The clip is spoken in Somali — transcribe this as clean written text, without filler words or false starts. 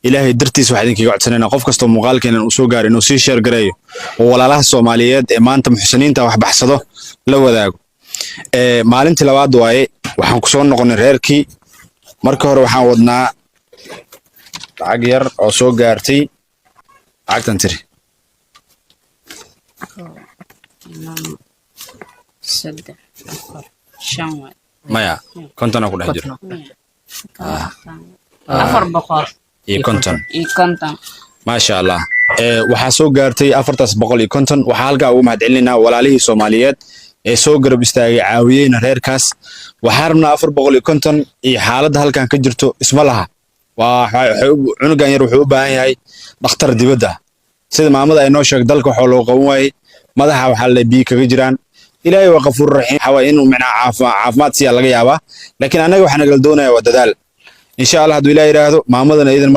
ilaahay dartiis waxaan idinkaga codsanaynaa qof kastoo muuqaalkeena uu soo gaaray inuu sii share gareeyo oo walaalaha Soomaaliyeed ee maanta muxsiniinta wax baxsado la wadaago maalintii labaad waaye waxaan ku soo noqonay reerkii marka hore waxaan wadnaa lacag yar oo soo gaartay lacagtan tiri maya konton ku dhex jiro afar boqol iyo konton maasha Allah waxaa soo gaartay 450 waxaa halkaa ugu mahadcelinaynaa walaalihii Soomaaliyeed ee soo garab istaagay caawiyayna reerkaas waxaa rabnaa 450 iyo xaaladda halkan ka jirto isma laha cunugan yar wuxuu u baahan yahay dhakhtar dibadda sida maamada ay noo sheeg dalka waxa loo qaban waayay madaxa waxa la biyo kaga jiraan ilaahay waa qafuur raxiim xawaa inuu macnaa caafimaad siya laga yaabaa laakiin anaga waxaan nagal doonayaa waa dadaal insha Allah haduu ilaahay yiraahdo maamadana idan